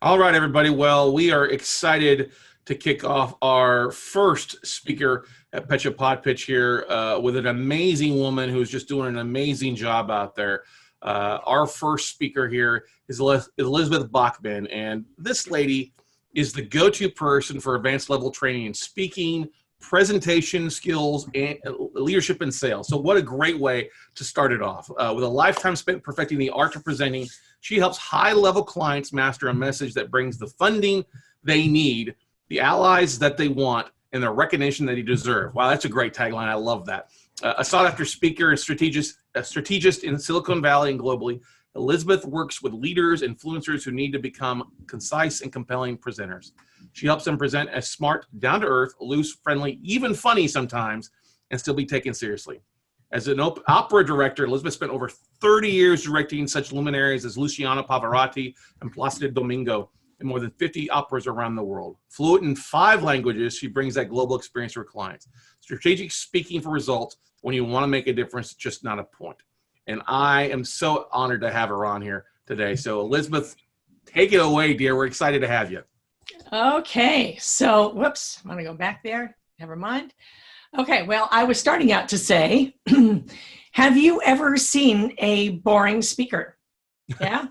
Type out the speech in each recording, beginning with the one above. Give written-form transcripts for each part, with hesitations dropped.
All right, everybody. Well, we are excited to kick off our first speaker at Pecha Pod Pitch here with an amazing woman who's just doing an amazing job out there. Our first speaker here is Elizabeth Bachman, and this lady is the go-to person for advanced level training in speaking, presentation skills, and leadership and sales. So what a great way to start it off. With a lifetime spent perfecting the art of presenting, she helps high-level clients master a message that brings the funding they need, the allies that they want, and the recognition that they deserve. Wow, that's a great tagline. I love that. A sought-after speaker and strategist in Silicon Valley and globally, Elizabeth works with leaders, influencers who need to become concise and compelling presenters. She helps them present as smart, down-to-earth, loose, friendly, even funny sometimes, and still be taken seriously. As an opera director, Elizabeth spent over 30 years directing such luminaries as Luciano, Pavarotti, and Placido, Domingo in more than 50 operas around the world. Fluent in 5 languages, she brings that global experience to her clients. Strategic speaking for results when you want to make a difference, just not a point. And I am so honored to have her on here today. So Elizabeth, take it away, dear. We're excited to have you. Okay, so whoops, I'm going to go back there. Never mind. Okay, well, I was starting out to say, have you ever seen a boring speaker? Yeah?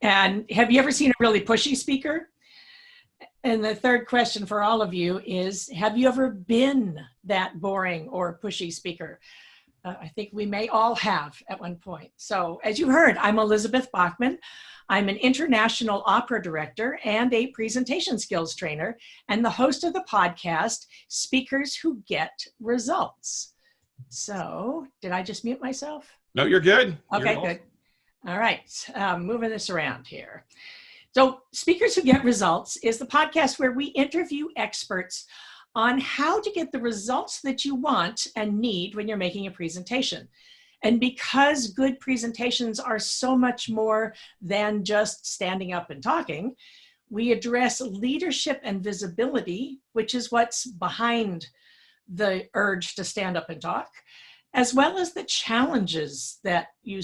And have you ever seen a really pushy speaker? And the third question for all of you is, have you ever been that boring or pushy speaker? I think we may all have at one point. So as you heard, I'm Elizabeth Bachman. I'm an international opera director and a presentation skills trainer and the host of the podcast, Speakers Who Get Results. So did I just mute myself? No, you're good. Okay, good. All right, moving this around here. So Speakers Who Get Results is the podcast where we interview experts on how to get the results that you want and need when you're making a presentation. And because good presentations are so much more than just standing up and talking, we address leadership and visibility, which is what's behind the urge to stand up and talk, as well as the challenges that you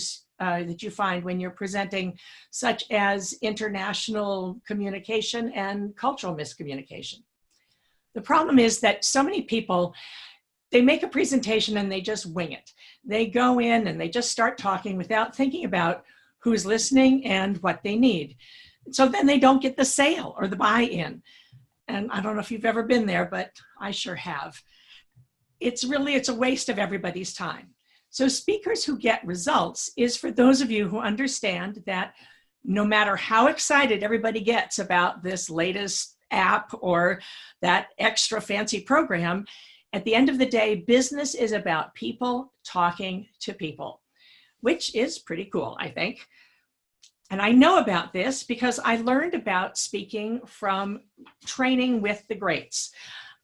find when you're presenting, such as international communication and cultural miscommunication. The problem is that so many people, they make a presentation and they just wing it. They go in and they just start talking without thinking about who's listening and what they need. So then they don't get the sale or the buy-in. And I don't know if you've ever been there, but I sure have. It's a waste of everybody's time. So Speakers Who Get Results is for those of you who understand that no matter how excited everybody gets about this latest app or that extra fancy program, at the end of the day, business is about people talking to people, which is pretty cool, I think. And I know about this because I learned about speaking from training with the greats.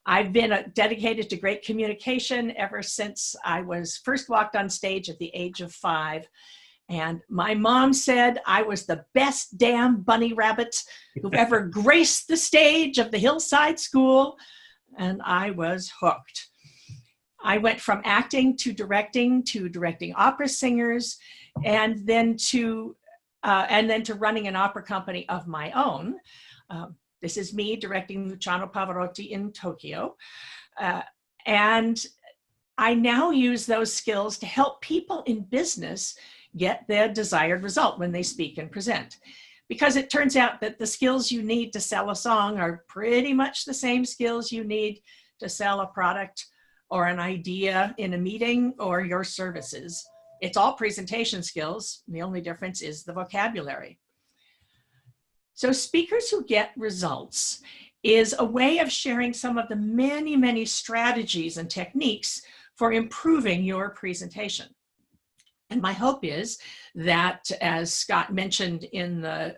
I've been dedicated to great communication ever since I was first walked on stage at the age of 5. And my mom said I was the best damn bunny rabbit who ever graced the stage of the Hillside School. And I was hooked. I went from acting to directing opera singers, and then to running an opera company of my own. This is me directing Luciano Pavarotti in Tokyo. And I now use those skills to help people in business get their desired result when they speak and present. Because it turns out that the skills you need to sell a song are pretty much the same skills you need to sell a product or an idea in a meeting or your services. It's all presentation skills. The only difference is the vocabulary. So Speakers Who Get Results is a way of sharing some of the many, many strategies and techniques for improving your presentation. And my hope is that, as Scott mentioned in the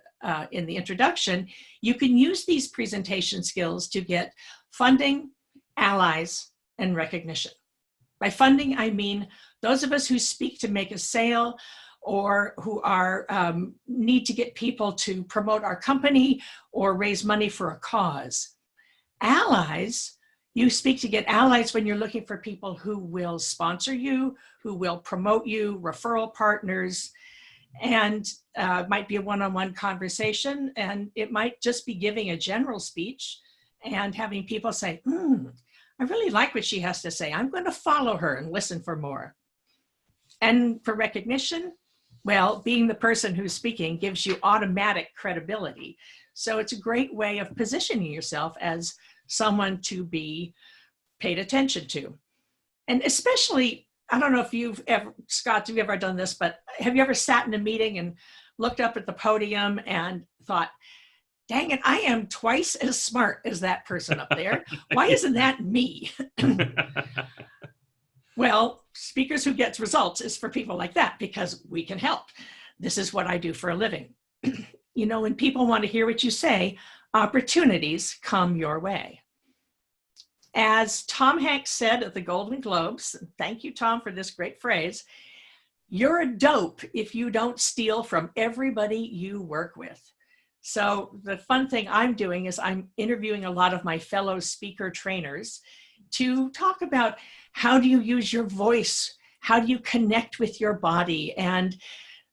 introduction, you can use these presentation skills to get funding, allies, and recognition. By funding, I mean those of us who speak to make a sale or who need to get people to promote our company or raise money for a cause. Allies, you speak to get allies when you're looking for people who will sponsor you, who will promote you, referral partners. And it might be a one-on-one conversation, and it might just be giving a general speech and having people say, I really like what she has to say. I'm going to follow her and listen for more. And for recognition, well, being the person who's speaking gives you automatic credibility. So it's a great way of positioning yourself as someone to be paid attention to. And especially, I don't know if you've ever, Scott, have you ever done this, but have you ever sat in a meeting and looked up at the podium and thought, dang it, I am twice as smart as that person up there. Why isn't that me? Well, Speakers Who Gets Results is for people like that, because we can help. This is what I do for a living. You know, when people want to hear what you say, opportunities come your way. As Tom Hanks said at the Golden Globes, and thank you, Tom, for this great phrase, you're a dope if you don't steal from everybody you work with. So the fun thing I'm doing is I'm interviewing a lot of my fellow speaker trainers to talk about how do you use your voice, how do you connect with your body, and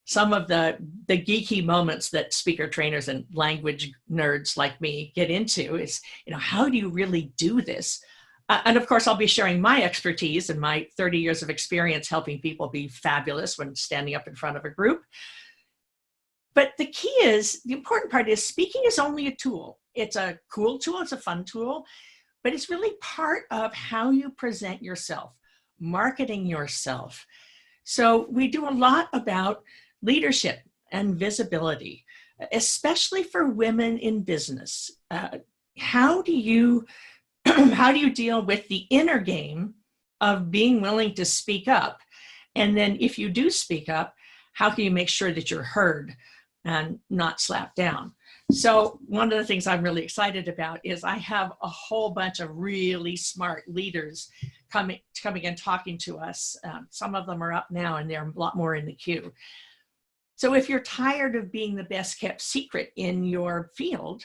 some of the geeky moments that speaker trainers and language nerds like me get into is, you know, how do you really do this? And of course, I'll be sharing my expertise and my 30 years of experience helping people be fabulous when standing up in front of a group. But the key is, the important part is, speaking is only a tool. It's a cool tool, it's a fun tool, but it's really part of how you present yourself, marketing yourself. So we do a lot about leadership and visibility, especially for women in business. How do you deal with the inner game of being willing to speak up? And then if you do speak up, how can you make sure that you're heard and not slapped down? So one of the things I'm really excited about is I have a whole bunch of really smart leaders coming and talking to us. Some of them are up now, and there are a lot more in the queue. So if you're tired of being the best kept secret in your field,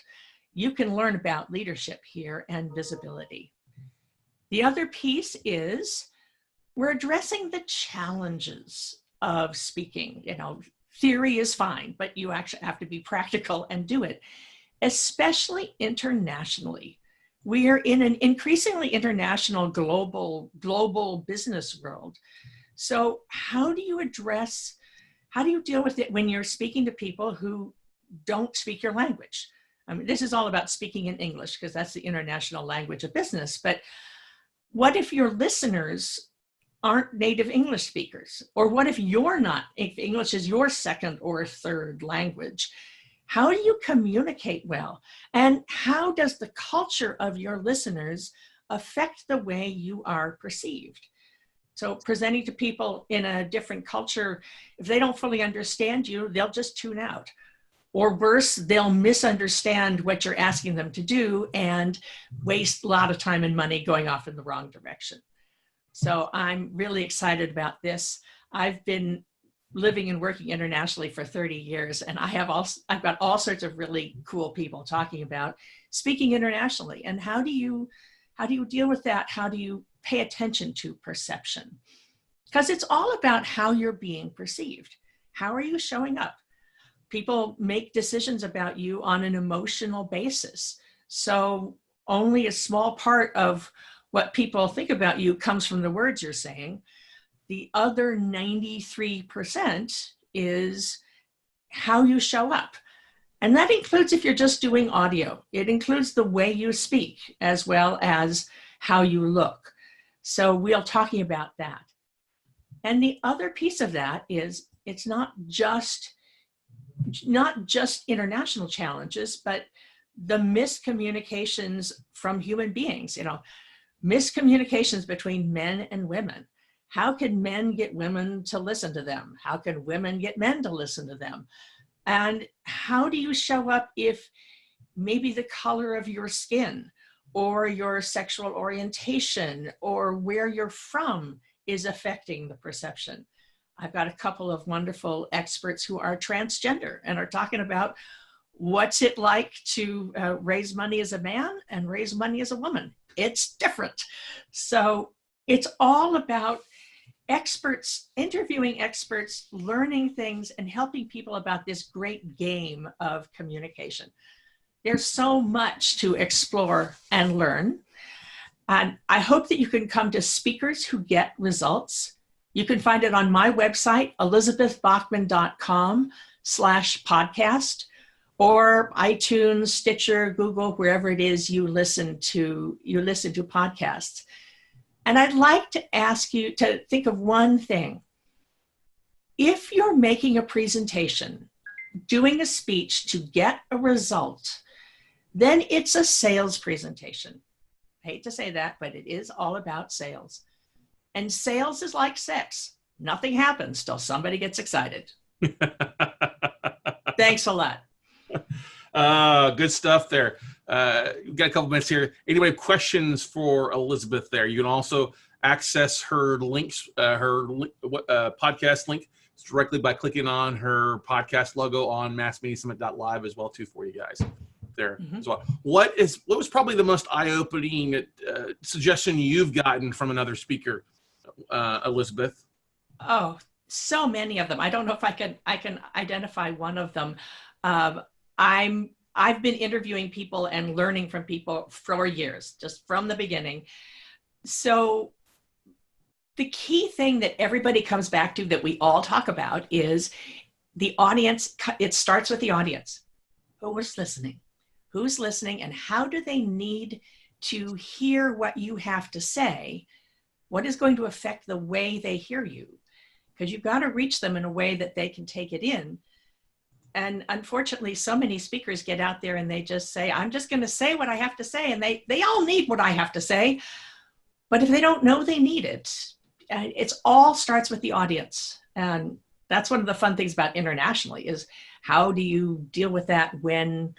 you can learn about leadership here and visibility. The other piece is we're addressing the challenges of speaking. You know, theory is fine, but you actually have to be practical and do it, especially internationally. We are in an increasingly international, global business world. So how do you deal with it when you're speaking to people who don't speak your language? I mean, this is all about speaking in English because that's the international language of business. But what if your listeners aren't native English speakers? Or what if if English is your second or third language? How do you communicate well? And how does the culture of your listeners affect the way you are perceived? So presenting to people in a different culture, if they don't fully understand you, they'll just tune out. Or worse, they'll misunderstand what you're asking them to do and waste a lot of time and money going off in the wrong direction. So I'm really excited about this. I've been living and working internationally for 30 years, and I've got all sorts of really cool people talking about speaking internationally. And how do you deal with that? How do you pay attention to perception? Because it's all about how you're being perceived. How are you showing up? People make decisions about you on an emotional basis. So only a small part of what people think about you comes from the words you're saying. The other 93% is how you show up. And that includes if you're just doing audio. It includes the way you speak as well as how you look. So we're talking about that. And the other piece of that is it's not just international challenges, but the miscommunications from human beings, miscommunications between men and women. How can men get women to listen to them? How can women get men to listen to them? And how do you show up if maybe the color of your skin or your sexual orientation or where you're from is affecting the perception? I've got a couple of wonderful experts who are transgender and are talking about what's it like to raise money as a man and raise money as a woman. It's different. So it's all about experts, interviewing experts, learning things, and helping people about this great game of communication. There's so much to explore and learn. And I hope that you can come to Speakers Who Get Results. You can find it on my website, elizabethbachman.com/podcast, or iTunes, Stitcher, Google, wherever it is you listen to podcasts. And I'd like to ask you to think of one thing. If you're making a presentation, doing a speech to get a result, then it's a sales presentation. I hate to say that, but it is all about sales. And sales is like sex. Nothing happens till somebody gets excited. Thanks a lot. Good stuff there. We've got a couple minutes here. Anybody have questions for Elizabeth there? You can also access her links, her podcast link directly by clicking on her podcast logo on massmediasummit.live as well too for you guys there as well. What was probably the most eye-opening suggestion you've gotten from another speaker, Elizabeth? Oh, so many of them. I don't know if I can identify one of them. I've been interviewing people and learning from people for years, just from the beginning. So the key thing that everybody comes back to that we all talk about is the audience. It starts with the audience. Who's listening? Who's listening, and how do they need to hear what you have to say? What is going to affect the way they hear you? Because you've got to reach them in a way that they can take it in. And unfortunately, so many speakers get out there and they just say, I'm just going to say what I have to say. And they all need what I have to say. But if they don't know they need it, it all starts with the audience. And that's one of the fun things about internationally is how do you deal with that when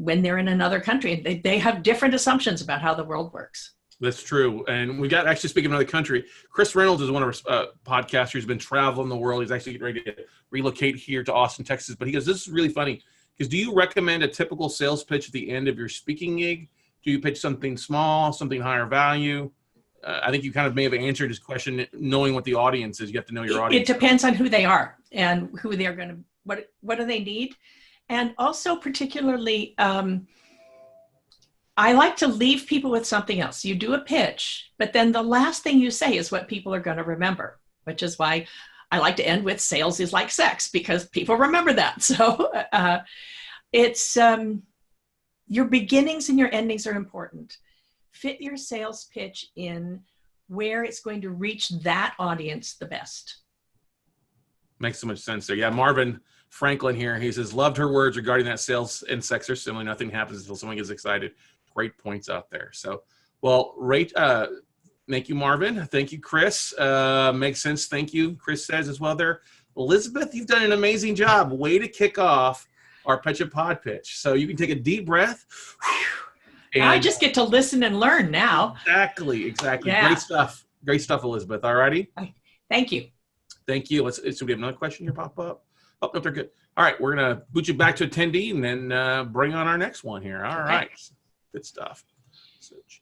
they're in another country? They have different assumptions about how the world works. That's true. And we got, actually speaking of another country, Chris Reynolds is one of our podcasters who's been traveling the world. He's actually getting ready to relocate here to Austin, Texas. But he goes, this is really funny because do you recommend a typical sales pitch at the end of your speaking gig? Do you pitch something small, something higher value? I think you kind of may have answered his question, knowing what the audience is. You have to know your audience. It depends on who they are and who they're going to, what do they need? And also particularly, I like to leave people with something else. You do a pitch, but then the last thing you say is what people are going to remember, which is why I like to end with sales is like sex, because people remember that. So it's your beginnings and your endings are important. Fit your sales pitch in where it's going to reach that audience the best. Makes so much sense there. Yeah, Marvin Franklin here, he says, loved her words regarding that sales and sex are similar. Nothing happens until someone gets excited. Great points out there. So, well, thank you, Marvin. Thank you, Chris. Makes sense. Thank you, Chris says as well there. Elizabeth, you've done an amazing job. Way to kick off our Pitch a Pod pitch. So you can take a deep breath. And I just get to listen and learn now. Exactly. Yeah. Great stuff, Elizabeth. All righty. Thank you. Thank you. So we have another question here pop up. Oh, no, they're good. All right. We're going to boot you back to attendee and then bring on our next one here. All right. Good stuff. Search.